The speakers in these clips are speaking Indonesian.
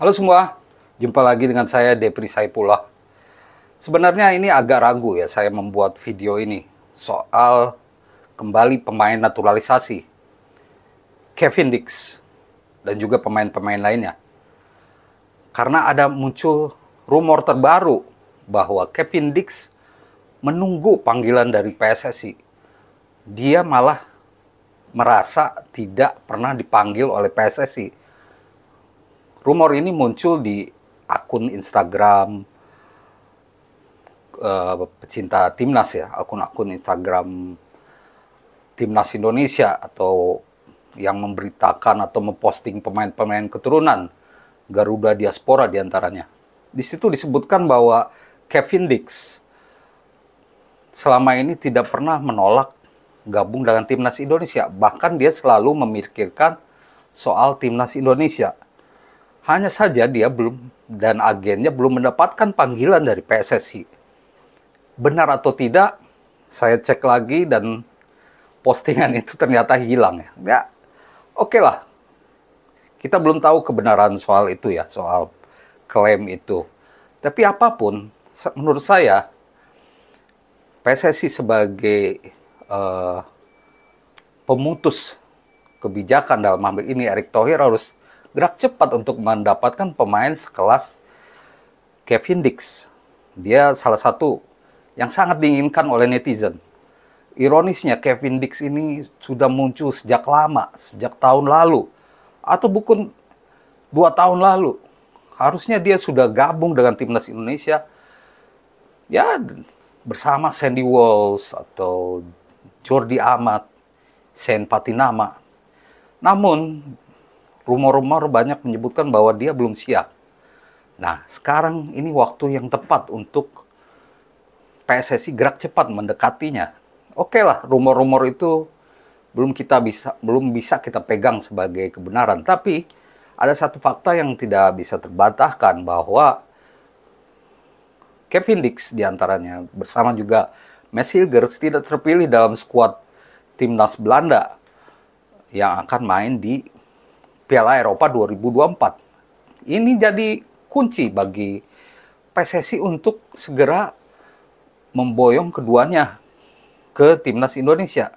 Halo semua, jumpa lagi dengan saya Depri Saipullah. Sebenarnya ini agak ragu ya saya membuat video ini soal kembali pemain naturalisasi Kevin Dix dan juga pemain-pemain lainnya. Karena ada muncul rumor terbaru bahwa Kevin Dix menunggu panggilan dari PSSI. Dia malah merasa tidak pernah dipanggil oleh PSSI. Rumor ini muncul di akun Instagram pecinta timnas ya, akun-akun Instagram timnas Indonesia atau yang memberitakan atau memposting pemain-pemain keturunan Garuda Diaspora diantaranya. Di situ disebutkan bahwa Kevin Dix selama ini tidak pernah menolak gabung dengan timnas Indonesia. Bahkan dia selalu memikirkan soal timnas Indonesia. Hanya saja dia belum dan agennya belum mendapatkan panggilan dari PSSI. Benar atau tidak, saya cek lagi dan postingan itu ternyata hilang ya. Ya, oke lah. Kita belum tahu kebenaran soal itu ya, soal klaim itu. Tapi apapun, menurut saya PSSI sebagai pemutus kebijakan dalam hal ini Erick Thohir harus gerak cepat untuk mendapatkan pemain sekelas Kevin Dix. Dia salah satu yang sangat diinginkan oleh netizen. Ironisnya Kevin Dix ini sudah muncul sejak lama, sejak tahun lalu. Atau bukan 2 tahun lalu. Harusnya dia sudah gabung dengan timnas Indonesia. Ya bersama Sandy Walsh atau Jordi Amat, Sen Patinama. Namun rumor-rumor banyak menyebutkan bahwa dia belum siap. Nah, sekarang ini waktu yang tepat untuk PSSI gerak cepat mendekatinya. Oke lah, rumor-rumor itu belum bisa kita pegang sebagai kebenaran. Tapi ada satu fakta yang tidak bisa terbantahkan bahwa Kevin Dix diantaranya bersama juga Mads Hilgers tidak terpilih dalam skuad timnas Belanda yang akan main di Piala Eropa 2024. Ini jadi kunci bagi PSSI untuk segera memboyong keduanya ke timnas Indonesia.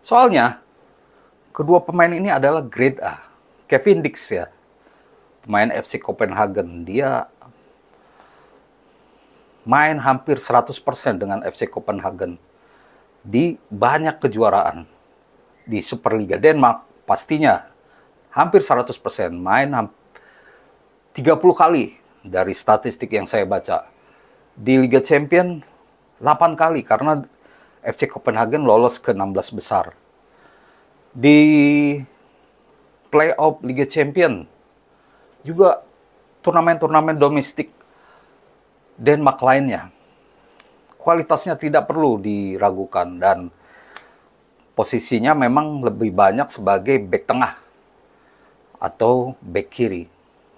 Soalnya, kedua pemain ini adalah grade A. Kevin Dix ya, pemain FC Copenhagen. Dia main hampir 100% dengan FC Copenhagen di banyak kejuaraan. Di Superliga Denmark, pastinya hampir 100% main 30 kali dari statistik yang saya baca. Di Liga Champion 8 kali karena FC Copenhagen lolos ke 16 besar. Di playoff Liga Champion juga turnamen-turnamen domestik Denmark lainnya. Kualitasnya tidak perlu diragukan dan posisinya memang lebih banyak sebagai bek tengah atau bek kiri.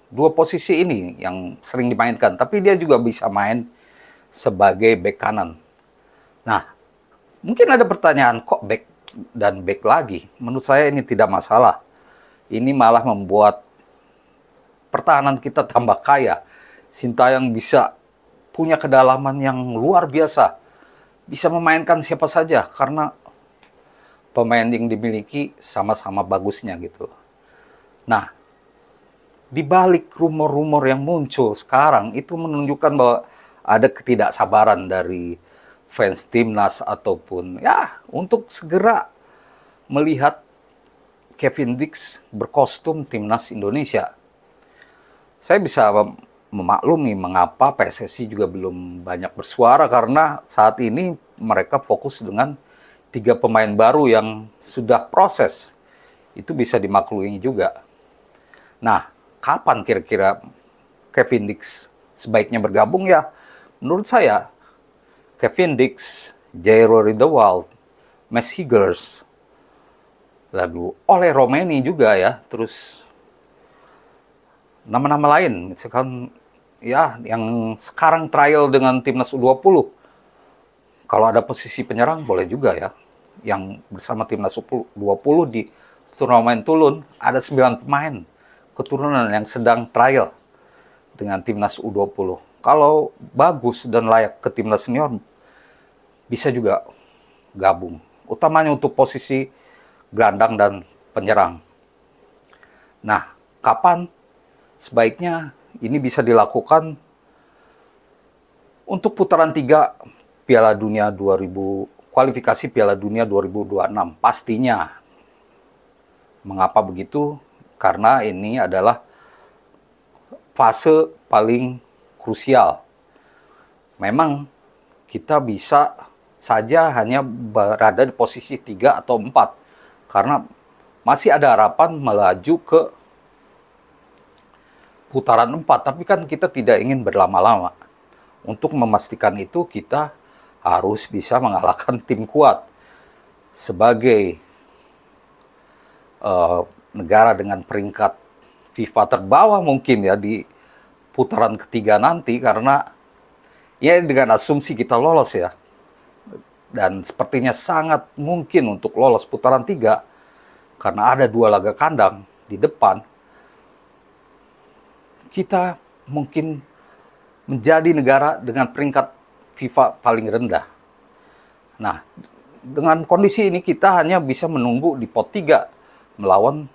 Dua posisi ini yang sering dimainkan, tapi dia juga bisa main sebagai bek kanan. Nah, mungkin ada pertanyaan, kok bek dan bek lagi? Menurut saya ini tidak masalah. Ini malah membuat pertahanan kita tambah kaya. Sintayong bisa punya kedalaman yang luar biasa. Bisa memainkan siapa saja karena pemain yang dimiliki sama-sama bagusnya gitu. Nah, di balik rumor-rumor yang muncul sekarang itu menunjukkan bahwa ada ketidaksabaran dari fans timnas ataupun ya untuk segera melihat Kevin Dix berkostum timnas Indonesia. Saya bisa memaklumi mengapa PSSI juga belum banyak bersuara karena saat ini mereka fokus dengan 3 pemain baru yang sudah proses. Itu bisa dimaklumi juga. Nah, kapan kira-kira Kevin Dix sebaiknya bergabung ya? Menurut saya, Kevin Dix, Jairo Riedewald, Mads Hilgers, lalu Ole Romeni juga ya, terus nama-nama lain, misalkan ya yang sekarang trial dengan timnas U20. Kalau ada posisi penyerang boleh juga ya. Yang bersama timnas U20 di turnamen Tulun ada 9 pemain. keturunan yang sedang trial dengan timnas U20. Kalau bagus dan layak ke timnas senior, bisa juga gabung. Utamanya untuk posisi gelandang dan penyerang. Nah, kapan sebaiknya ini bisa dilakukan? Untuk putaran 3 Piala Dunia 2000, kualifikasi Piala Dunia 2026 pastinya. Mengapa begitu? Karena ini adalah fase paling krusial. Memang kita bisa saja hanya berada di posisi 3 atau 4 karena masih ada harapan melaju ke putaran 4, tapi kan kita tidak ingin berlama-lama. Untuk memastikan itu kita harus bisa mengalahkan tim kuat. Sebagai negara dengan peringkat FIFA terbawah mungkin ya di putaran ketiga nanti, karena ya dengan asumsi kita lolos ya. Dan sepertinya sangat mungkin untuk lolos putaran 3 karena ada 2 laga kandang di depan. Kita mungkin menjadi negara dengan peringkat FIFA paling rendah. Nah, dengan kondisi ini kita hanya bisa menunggu di pot 3 melawan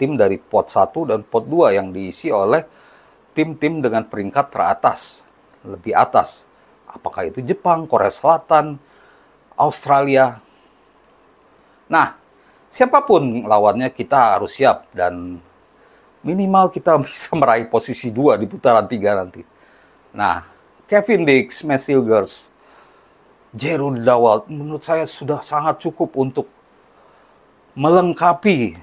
tim dari pot 1 dan pot 2 yang diisi oleh tim-tim dengan peringkat teratas, lebih atas. Apakah itu Jepang, Korea Selatan, Australia. Nah, siapapun lawannya kita harus siap dan minimal kita bisa meraih posisi 2 di putaran 3 nanti. Nah, Kevin Dix, Matthew Gers, Jerry Dawald menurut saya sudah sangat cukup untuk melengkapi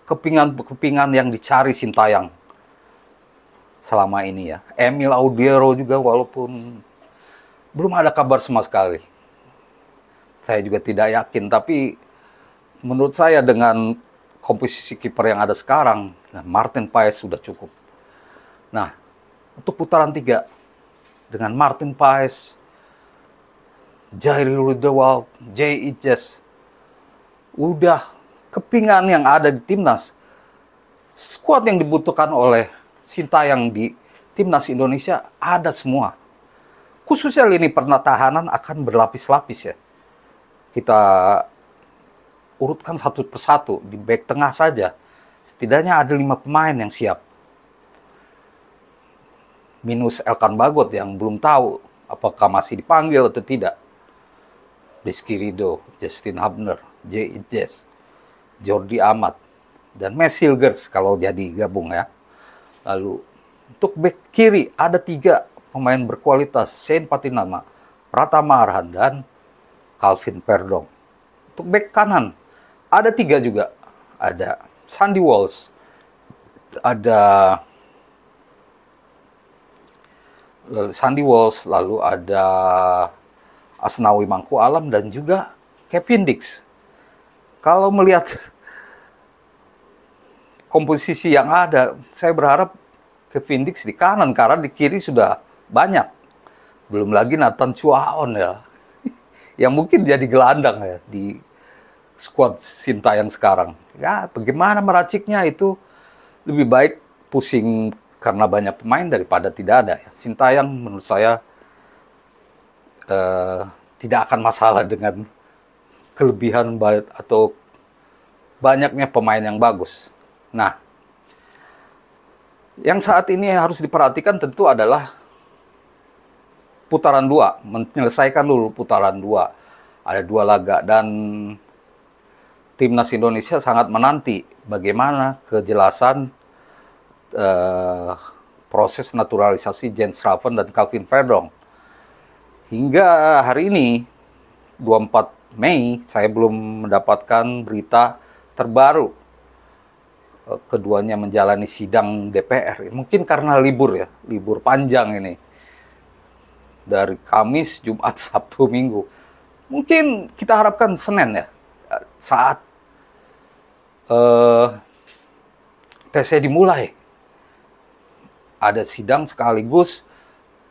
kepingan-kepingan yang dicari Sintayong selama ini ya. Emil Audiero juga walaupun belum ada kabar sama sekali. Saya juga tidak yakin, tapi menurut saya dengan komposisi kiper yang ada sekarang, Martin Paes sudah cukup. Nah, untuk putaran 3, dengan Martin Paes, Jerry Dawald, J. Ijes, udah kepingan yang ada di timnas. Skuad yang dibutuhkan oleh Sintayong di timnas Indonesia ada semua. Khususnya lini pertahanan akan berlapis-lapis ya. Kita urutkan satu persatu. Di back tengah saja setidaknya ada 5 pemain yang siap, minus Elkan Bagot yang belum tahu apakah masih dipanggil atau tidak. Rizky Ridho, Justin Hubner, J. Ijes, Jordi Amat, dan Matthew Gers kalau jadi gabung ya. Lalu untuk back kiri ada 3 pemain berkualitas, Shane Patinama, Pratama Arhan, dan Calvin Verdong. Untuk back kanan ada 3 juga. Ada Sandy Walsh, lalu ada Asnawi Mangku Alam, dan juga Kevin Dix. Kalau melihat komposisi yang ada, saya berharap Kevin Dix di kanan, karena di kiri sudah banyak. Belum lagi Nathan Chuaon ya, yang mungkin jadi gelandang ya di skuad Sintayong sekarang. Ya, bagaimana meraciknya itu lebih baik pusing karena banyak pemain daripada tidak ada. Sintayong menurut saya tidak akan masalah dengan kelebihan atau banyaknya pemain yang bagus. Nah, yang saat ini harus diperhatikan tentu adalah putaran 2, menyelesaikan dulu putaran 2. Ada 2 laga dan timnas Indonesia sangat menanti bagaimana kejelasan proses naturalisasi Jens Schraven dan Calvin Verdong. Hingga hari ini, 24 Mei, saya belum mendapatkan berita terbaru keduanya menjalani sidang DPR. Mungkin karena libur ya, libur panjang ini. Dari Kamis, Jumat, Sabtu, Minggu. Mungkin kita harapkan Senin ya, saat tesnya dimulai. Ada sidang sekaligus,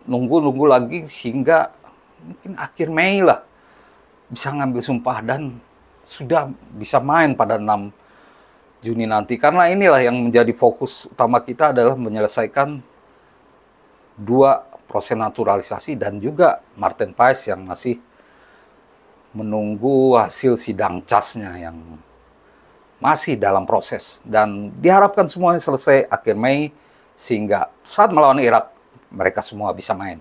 nunggu lagi hingga mungkin akhir Mei lah. Bisa ngambil sumpah dan sudah bisa main pada 6 Juni nanti. Karena inilah yang menjadi fokus utama kita adalah menyelesaikan 2 proses naturalisasi dan juga Martin Paes yang masih menunggu hasil sidang CAS-nya yang masih dalam proses. Dan diharapkan semuanya selesai akhir Mei sehingga saat melawan Irak mereka semua bisa main.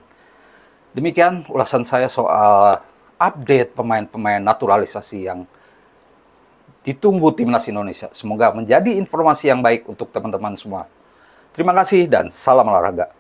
Demikian ulasan saya soal update pemain-pemain naturalisasi yang ditunggu timnas Indonesia. Semoga menjadi informasi yang baik untuk teman-teman semua. Terima kasih dan salam olahraga.